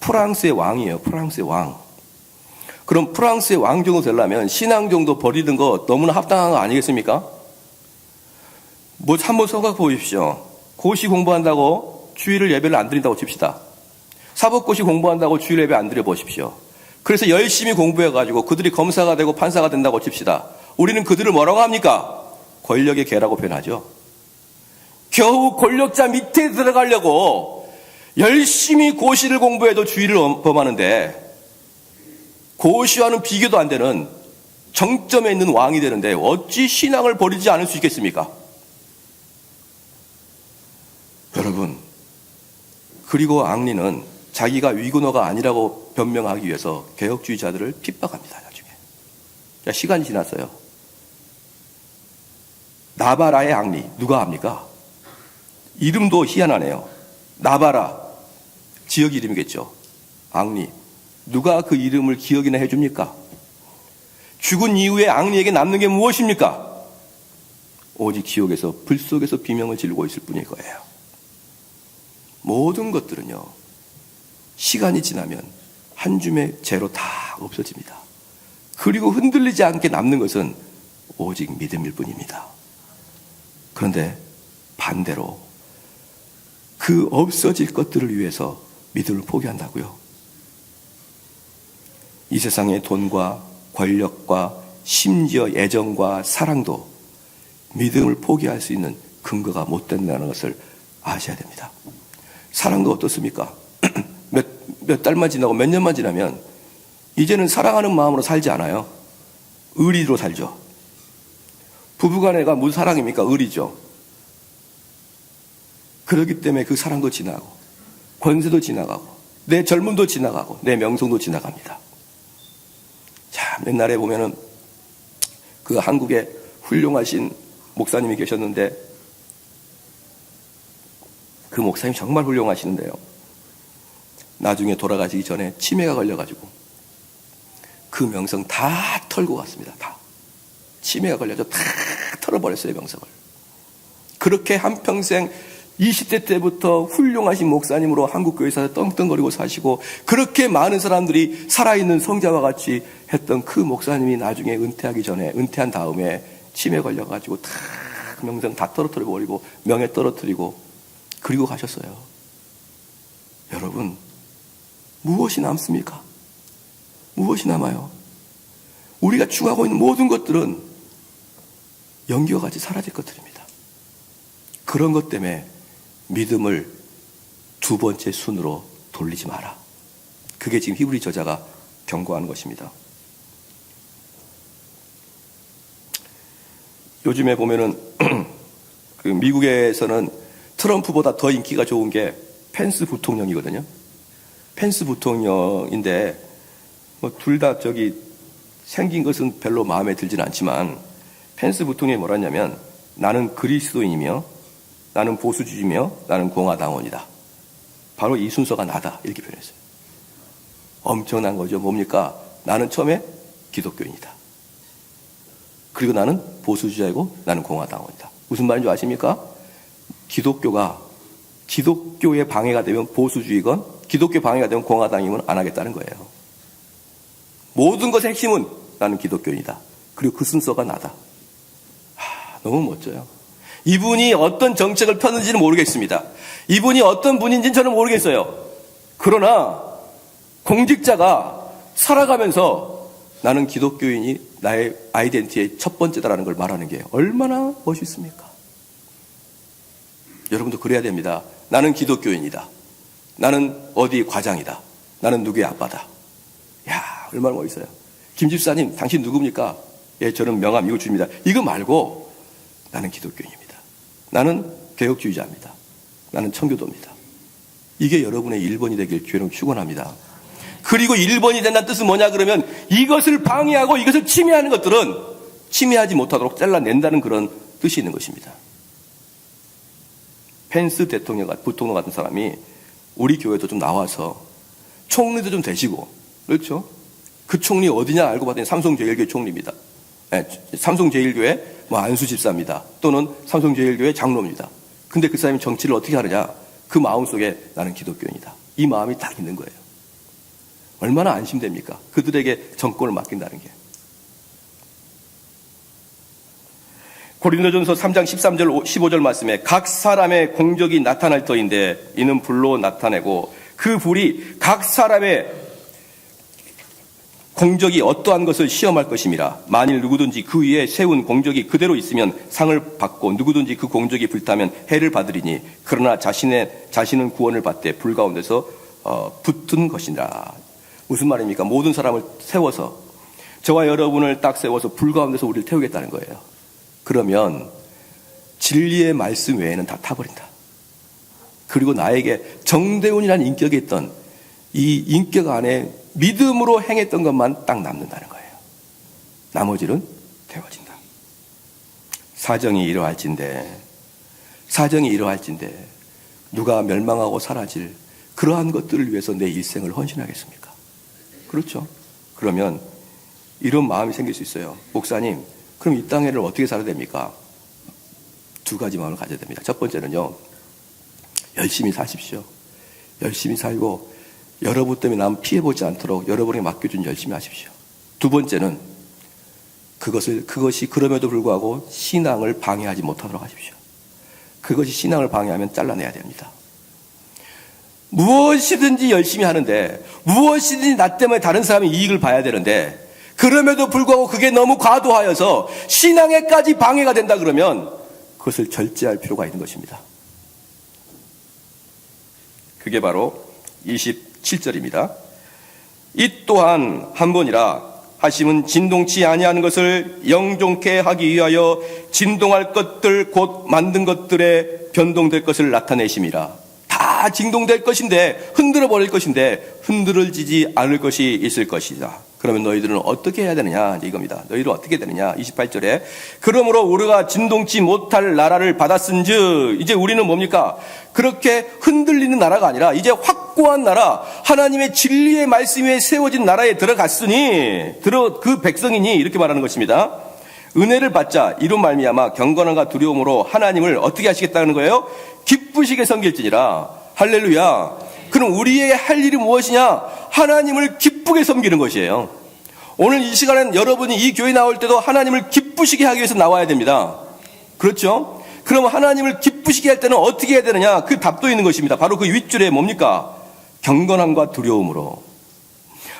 프랑스의 왕이에요. 프랑스의 왕. 그럼 프랑스의 왕 정도 되려면 신앙 정도 버리는 거 너무나 합당한 거 아니겠습니까? 한번 생각해 보십시오. 고시 공부한다고 주일 예배를 안 드린다고 칩시다. 사법고시 공부한다고 주일 예배 안 드려 보십시오. 그래서 열심히 공부해가지고 그들이 검사가 되고 판사가 된다고 칩시다. 우리는 그들을 뭐라고 합니까? 권력의 개라고 표현하죠. 겨우 권력자 밑에 들어가려고 열심히 고시를 공부해도 주의를 범하는데, 고시와는 비교도 안 되는 정점에 있는 왕이 되는데 어찌 신앙을 버리지 않을 수 있겠습니까? 여러분, 그리고 앙리는 자기가 위그노가 아니라고 변명하기 위해서 개혁주의자들을 핍박합니다. 나중에. 자, 시간이 지났어요. 나바라의 앙리, 누가 압니까? 이름도 희한하네요. 나바라, 지역 이름이겠죠. 앙리, 누가 그 이름을 기억이나 해줍니까? 죽은 이후에 앙리에게 남는 게 무엇입니까? 오직 지옥에서, 불 속에서 비명을 지르고 있을 뿐일 거예요. 모든 것들은요, 시간이 지나면 한 줌의 재로 다 없어집니다. 그리고 흔들리지 않게 남는 것은 오직 믿음일 뿐입니다. 그런데 반대로 그 없어질 것들을 위해서 믿음을 포기한다고요? 이 세상의 돈과 권력과 심지어 애정과 사랑도 믿음을 포기할 수 있는 근거가 못 된다는 것을 아셔야 됩니다. 사랑도 어떻습니까? 몇 달만 지나고 몇 년만 지나면 이제는 사랑하는 마음으로 살지 않아요. 의리로 살죠. 부부간에가 무슨 사랑입니까? 의리죠. 그렇기 때문에 그 사랑도 지나고 권세도 지나가고 내 젊음도 지나가고 내 명성도 지나갑니다. 자, 옛날에 보면은 그 한국에 훌륭하신 목사님이 계셨는데, 그 목사님 정말 훌륭하시는데요, 나중에 돌아가시기 전에 치매가 걸려가지고 그 명성 다 털고 갔습니다. 다. 치매가 걸려서 다 털어버렸어요, 명성을. 그렇게 한평생 20대 때부터 훌륭하신 목사님으로 한국교회에서 떵떵거리고 사시고, 그렇게 많은 사람들이 살아있는 성자와 같이 했던 그 목사님이 나중에 은퇴한 다음에 치매 걸려가지고 다 명성 다 떨어뜨려버리고 명예 떨어뜨리고 그리고 가셨어요. 여러분, 무엇이 남습니까? 무엇이 남아요? 우리가 추구하고 있는 모든 것들은 연기와 같이 사라질 것들입니다. 그런 것 때문에 믿음을 두 번째 순으로 돌리지 마라. 그게 지금 히브리 저자가 경고하는 것입니다. 요즘에 보면은 그 미국에서는 트럼프보다 더 인기가 좋은 게 펜스 부통령이거든요. 펜스 부통령인데 둘 다 생긴 것은 별로 마음에 들진 않지만, 펜스 부통령이 뭐라 했냐면, 나는 그리스도인이며 나는 보수주의며 나는 공화당원이다. 바로 이 순서가 나다, 이렇게 표현했어요. 엄청난 거죠. 뭡니까? 나는 처음에 기독교인이다. 그리고 나는 보수주의자이고 나는 공화당원이다. 무슨 말인지 아십니까? 기독교의 방해가 되면 보수주의건 기독교 방해가 되면 공화당이면 안 하겠다는 거예요. 모든 것의 핵심은 나는 기독교인이다. 그리고 그 순서가 나다. 너무 멋져요. 이분이 어떤 정책을 펴는지는 모르겠습니다. 이분이 어떤 분인지는 저는 모르겠어요. 그러나 공직자가 살아가면서 나는 기독교인이 나의 아이덴티티의 첫 번째다라는 걸 말하는 게 얼마나 멋있습니까? 여러분도 그래야 됩니다. 나는 기독교인이다. 나는 어디 과장이다. 나는 누구의 아빠다. 야, 얼마나 멋있어요. 김 집사님, 당신 누굽니까? 예, 저는 명함 이거 줍니다. 이거 말고 나는 기독교인입니다. 나는 개혁주의자입니다. 나는 청교도입니다. 이게 여러분의 1번이 되길 주의로 축원합니다. 그리고 1번이 된다는 뜻은 뭐냐 그러면 이것을 방해하고 이것을 침해하는 것들은 침해하지 못하도록 잘라낸다는 그런 뜻이 있는 것입니다. 펜스 부통령 같은 사람이 우리 교회도 좀 나와서 총리도 좀 되시고, 그렇죠? 그 총리 어디냐 알고 봤더니 삼성제일교회 총리입니다. 네, 삼성제일교회 안수 집사입니다. 또는 삼성제일교회 장로입니다. 근데 그 사람이 정치를 어떻게 하느냐? 그 마음속에 나는 기독교인이다. 이 마음이 딱 있는 거예요. 얼마나 안심됩니까? 그들에게 정권을 맡긴다는 게. 고린도전서 3장 13절 15절 말씀에 각 사람의 공적이 나타날 터인데 이는 불로 나타내고 그 불이 각 사람의 공적이 어떠한 것을 시험할 것임이라. 만일 누구든지 그 위에 세운 공적이 그대로 있으면 상을 받고 누구든지 그 공적이 불타면 해를 받으리니 그러나 자신은 구원을 받되 불 가운데서 붙은 것이라. 무슨 말입니까? 모든 사람을 세워서 저와 여러분을 딱 세워서 불 가운데서 우리를 태우겠다는 거예요. 그러면 진리의 말씀 외에는 다 타버린다. 그리고 나에게 정대훈이라는 인격이 있던 이 인격 안에 믿음으로 행했던 것만 딱 남는다는 거예요. 나머지는 태워진다. 사정이 이러할진데 누가 멸망하고 사라질 그러한 것들을 위해서 내 일생을 헌신하겠습니까? 그렇죠. 그러면 이런 마음이 생길 수 있어요. 목사님, 그럼 이 땅에를 어떻게 살아야 됩니까? 두 가지 마음을 가져야 됩니다. 첫 번째는요, 열심히 사십시오. 열심히 살고 여러분 때문에 남 피해보지 않도록 여러분에게 맡겨준 열심히 하십시오. 두 번째는 그것이 그럼에도 불구하고 신앙을 방해하지 못하도록 하십시오. 그것이 신앙을 방해하면 잘라내야 됩니다. 무엇이든지 열심히 하는데 무엇이든지 나 때문에 다른 사람이 이익을 봐야 되는데 그럼에도 불구하고 그게 너무 과도하여서 신앙에까지 방해가 된다 그러면 그것을 절제할 필요가 있는 것입니다. 그게 바로 27절입니다. 이 또한 한 번이라 하심은 진동치 아니하는 것을 영종케 하기 위하여 진동할 것들 곧 만든 것들에 변동될 것을 나타내심이라. 다 진동될 것인데 흔들어 버릴 것인데 흔들어지지 않을 것이 있을 것이다. 그러면 너희들은 어떻게 해야 되느냐 이겁니다. 너희들은 어떻게 되느냐 28절에 그러므로 우리가 진동치 못할 나라를 받았은즉 이제 우리는 뭡니까? 그렇게 흔들리는 나라가 아니라 이제 확고한 나라 하나님의 진리의 말씀 위에 세워진 나라에 들어갔으니 그 백성이니 이렇게 말하는 것입니다. 은혜를 받자 이로 말미암아 경건함과 두려움으로 하나님을 어떻게 하시겠다는 거예요? 기쁘시게 섬길지니라. 할렐루야. 그럼 우리의 할 일이 무엇이냐? 하나님을 기쁘게 섬기는 것이에요. 오늘 이 시간엔 여러분이 이 교회 나올 때도 하나님을 기쁘시게 하기 위해서 나와야 됩니다. 그렇죠? 그럼 하나님을 기쁘시게 할 때는 어떻게 해야 되느냐? 그 답도 있는 것입니다. 바로 그 윗줄에 뭡니까? 경건함과 두려움으로.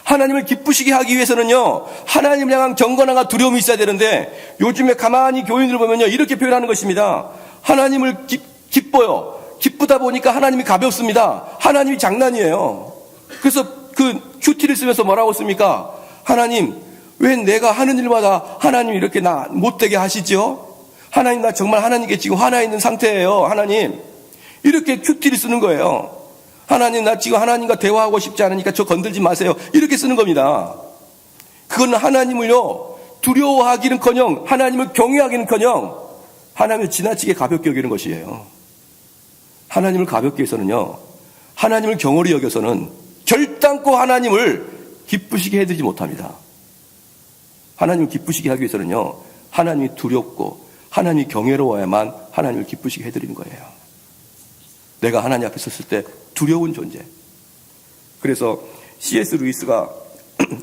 하나님을 기쁘시게 하기 위해서는요, 하나님을 향한 경건함과 두려움이 있어야 되는데 요즘에 가만히 교인들 보면요 이렇게 표현하는 것입니다. 하나님을 기뻐요. 기쁘다 보니까 하나님이 가볍습니다. 하나님이 장난이에요. 그래서 그 큐티를 쓰면서 뭐라고 씁니까? 하나님, 왜 내가 하는 일마다 하나님 이렇게 나 못되게 하시죠? 하나님, 나 정말 하나님께 지금 화나 있는 상태예요. 하나님. 이렇게 큐티를 쓰는 거예요. 하나님, 나 지금 하나님과 대화하고 싶지 않으니까 저 건들지 마세요. 이렇게 쓰는 겁니다. 그건 하나님을요, 두려워하기는커녕 하나님을 경외하기는커녕 하나님을 지나치게 가볍게 여기는 것이에요. 하나님을 가볍게 해서는요, 하나님을 경홀히 여겨서는 결단코 하나님을 기쁘시게 해드리지 못합니다. 하나님을 기쁘시게 하기 위해서는요, 하나님이 두렵고 하나님이 경외로워야만 하나님을 기쁘시게 해드리는 거예요. 내가 하나님 앞에 섰을 때 두려운 존재. 그래서 C.S. 루이스가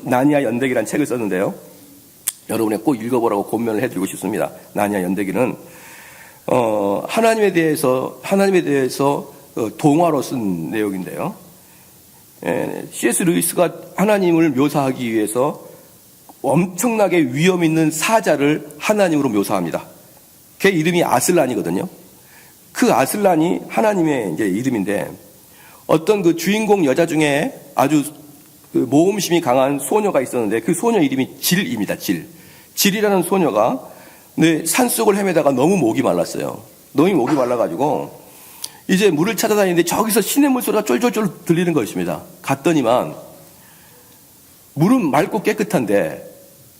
나니아 연대기라는 책을 썼는데요, 여러분이 꼭 읽어보라고 권면을 해드리고 싶습니다. 나니아 연대기는 하나님에 대해서 동화로 쓴 내용인데요, C.S. 루이스가 하나님을 묘사하기 위해서 엄청나게 위험 있는 사자를 하나님으로 묘사합니다. 걔 이름이 아슬란이거든요. 그 아슬란이 하나님의 이제 이름인데, 어떤 그 주인공 여자 중에 아주 그 모험심이 강한 소녀가 있었는데, 그 소녀 이름이 질입니다. 질이라는 소녀가 산속을 헤매다가 너무 목이 말랐어요. 너무 목이 말라가지고 이제 물을 찾아다니는데 저기서 시냇물 소리가 쫄쫄쫄 들리는 것입니다. 갔더니만 물은 맑고 깨끗한데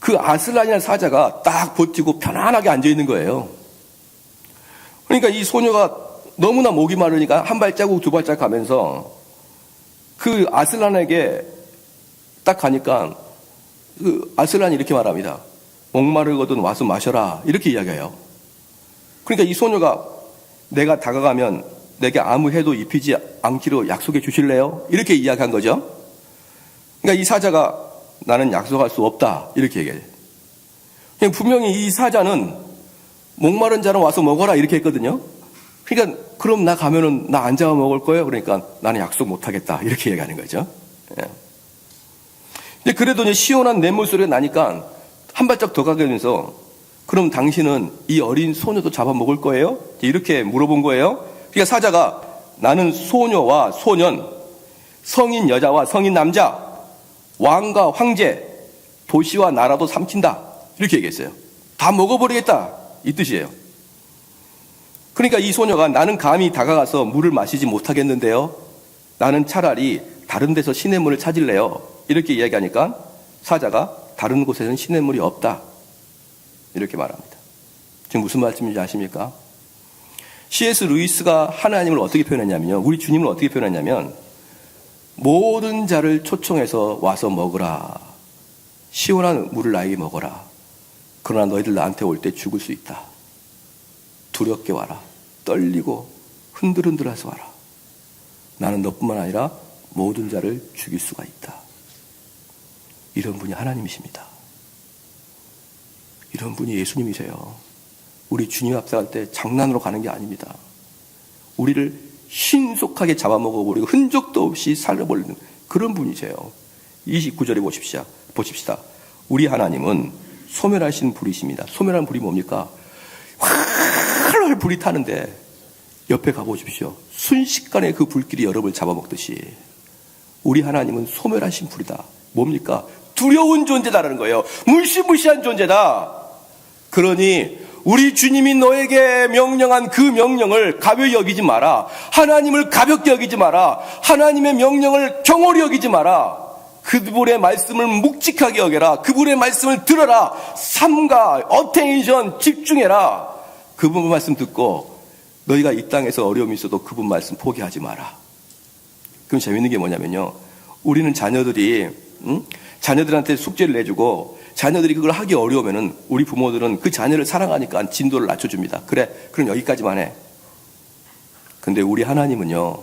그 아슬란이라는 사자가 딱 버티고 편안하게 앉아있는 거예요. 그러니까 이 소녀가 너무나 목이 마르니까 한 발자국 두 발자국 가면서 그 아슬란에게 딱 가니까 그 아슬란이 이렇게 말합니다. 목마르거든 와서 마셔라, 이렇게 이야기해요. 그러니까 이 소녀가 내가 다가가면 내게 아무 해도 입히지 않기로 약속해 주실래요? 이렇게 이야기한 거죠. 그러니까 이 사자가 나는 약속할 수 없다, 이렇게 얘기해요. 분명히 이 사자는 목마른 자는 와서 먹어라, 이렇게 했거든요. 그러니까 그럼 나 가면은 나 안 잡아 먹을 거예요? 그러니까 나는 약속 못 하겠다, 이렇게 얘기하는 거죠. 근데 그래도 이제 시원한 냇물 소리가 나니까 한 발짝 더 가게 되면서, 그럼 당신은 이 어린 소녀도 잡아먹을 거예요? 이렇게 물어본 거예요. 그러니까 사자가 나는 소녀와 소년, 성인 여자와 성인 남자, 왕과 황제, 도시와 나라도 삼킨다, 이렇게 얘기했어요. 다 먹어버리겠다, 이 뜻이에요. 그러니까 이 소녀가 나는 감히 다가가서 물을 마시지 못하겠는데요, 나는 차라리 다른 데서 시냇물을 찾을래요, 이렇게 이야기하니까 사자가 다른 곳에는 시냇물이 없다, 이렇게 말합니다. 지금 무슨 말씀인지 아십니까? C.S. 루이스가 하나님을 어떻게 표현했냐면요, 우리 주님을 어떻게 표현했냐면, 모든 자를 초청해서 와서 먹으라. 시원한 물을 나에게 먹어라. 그러나 너희들 나한테 올 때 죽을 수 있다. 두렵게 와라. 떨리고 흔들흔들해서 와라. 나는 너뿐만 아니라 모든 자를 죽일 수가 있다. 이런 분이 하나님이십니다. 이런 분이 예수님이세요. 우리 주님 앞에 갈 때 장난으로 가는 게 아닙니다. 우리를 신속하게 잡아먹어버리고 흔적도 없이 살려버리는 그런 분이세요. 29절에 보십시다. 우리 하나님은 소멸하신 불이십니다. 소멸한 불이 뭡니까? 활활 불이 타는데 옆에 가보십시오. 순식간에 그 불길이 여러분을 잡아먹듯이 우리 하나님은 소멸하신 불이다. 뭡니까? 두려운 존재다라는 거예요. 무시무시한 존재다. 그러니 우리 주님이 너에게 명령한 그 명령을 가벼이 여기지 마라. 하나님을 가볍게 여기지 마라. 하나님의 명령을 경홀히 여기지 마라. 그분의 말씀을 묵직하게 여겨라. 그분의 말씀을 들어라. 삼가, 어텐션, 집중해라. 그분 말씀 듣고 너희가 이 땅에서 어려움이 있어도 그분 말씀 포기하지 마라. 그럼 재밌는 게 뭐냐면요, 우리는 자녀들한테 숙제를 내주고 자녀들이 그걸 하기 어려우면은 우리 부모들은 그 자녀를 사랑하니까 진도를 낮춰줍니다. 그래, 그럼 여기까지만 해. 근데 우리 하나님은요,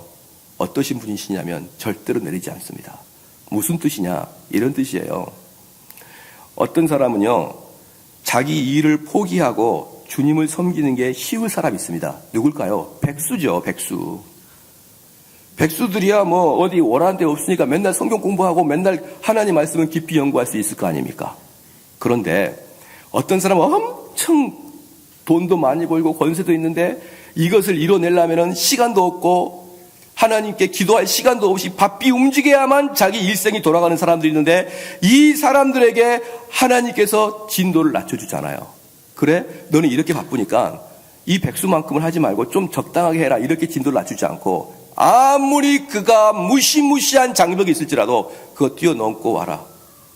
어떠신 분이시냐면 절대로 내리지 않습니다. 무슨 뜻이냐? 이런 뜻이에요. 어떤 사람은요, 자기 일을 포기하고 주님을 섬기는 게 쉬울 사람이 있습니다. 누굴까요? 백수죠, 백수. 백수들이야 뭐 어디 오라는 데 없으니까 맨날 성경 공부하고 맨날 하나님 말씀을 깊이 연구할 수 있을 거 아닙니까? 그런데 어떤 사람은 엄청 돈도 많이 벌고 권세도 있는데 이것을 이뤄내려면 시간도 없고 하나님께 기도할 시간도 없이 바삐 움직여야만 자기 일생이 돌아가는 사람들이 있는데, 이 사람들에게 하나님께서 진도를 낮춰주잖아요. 그래, 너는 이렇게 바쁘니까 이 백수만큼은 하지 말고 좀 적당하게 해라, 이렇게 진도를 낮추지 않고 아무리 그가 무시무시한 장벽이 있을지라도 그거 뛰어넘고 와라.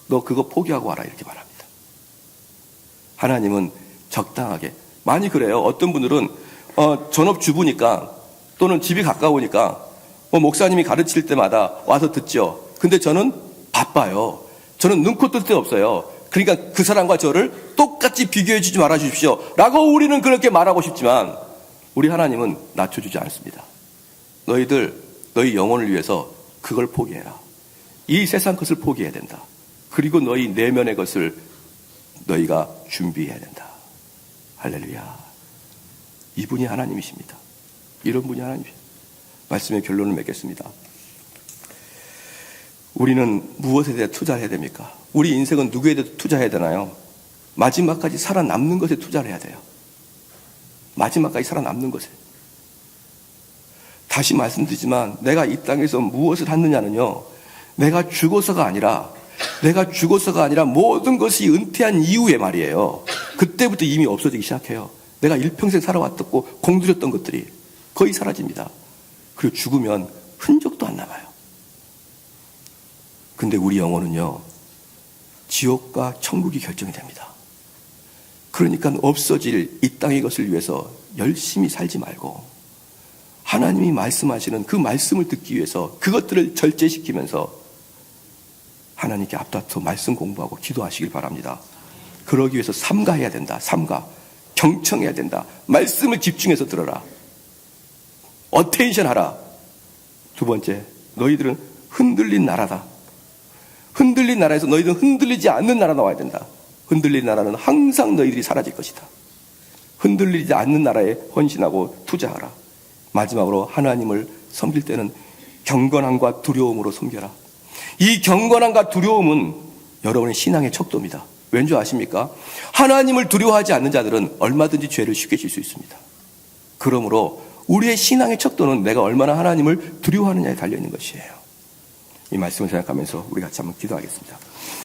너 그거 포기하고 와라, 이렇게 말합니다. 하나님은 적당하게. 많이 그래요. 어떤 분들은 전업주부니까 또는 집이 가까우니까 목사님이 가르칠 때마다 와서 듣죠. 근데 저는 바빠요. 저는 눈코 뜰 데 없어요. 그러니까 그 사람과 저를 똑같이 비교해 주지 말아 주십시오. 라고 우리는 그렇게 말하고 싶지만 우리 하나님은 낮춰주지 않습니다. 너희 영혼을 위해서 그걸 포기해라. 이 세상 것을 포기해야 된다. 그리고 너희 내면의 것을 너희가 준비해야 된다. 할렐루야. 이분이 하나님이십니다. 이런 분이 하나님이십니다. 말씀의 결론을 맺겠습니다. 우리는 무엇에 대해 투자해야 됩니까? 우리 인생은 누구에 대해 투자해야 되나요? 마지막까지 살아남는 것에 투자를 해야 돼요. 마지막까지 살아남는 것에. 다시 말씀드리지만 내가 이 땅에서 무엇을 하느냐는요, 내가 죽어서가 아니라 모든 것이 은퇴한 이후에 말이에요. 그때부터 이미 없어지기 시작해요. 내가 일평생 살아왔고 공들였던 것들이 거의 사라집니다. 그리고 죽으면 흔적도 안 남아요. 근데 우리 영혼은요, 지옥과 천국이 결정이 됩니다. 그러니까 없어질 이 땅의 것을 위해서 열심히 살지 말고 하나님이 말씀하시는 그 말씀을 듣기 위해서 그것들을 절제시키면서 하나님께 앞다퉈 말씀 공부하고 기도하시길 바랍니다. 그러기 위해서 삼가해야 된다. 삼가. 경청해야 된다. 말씀을 집중해서 들어라. 어텐션 하라. 두 번째, 너희들은 흔들린 나라다. 흔들린 나라에서 너희들은 흔들리지 않는 나라 나와야 된다. 흔들린 나라는 항상 너희들이 사라질 것이다. 흔들리지 않는 나라에 헌신하고 투자하라. 마지막으로 하나님을 섬길 때는 경건함과 두려움으로 섬겨라. 이 경건함과 두려움은 여러분의 신앙의 척도입니다. 왠지 아십니까? 하나님을 두려워하지 않는 자들은 얼마든지 죄를 쉽게 질 수 있습니다. 그러므로 우리의 신앙의 척도는 내가 얼마나 하나님을 두려워하느냐에 달려있는 것이에요. 이 말씀을 생각하면서 우리 같이 한번 기도하겠습니다.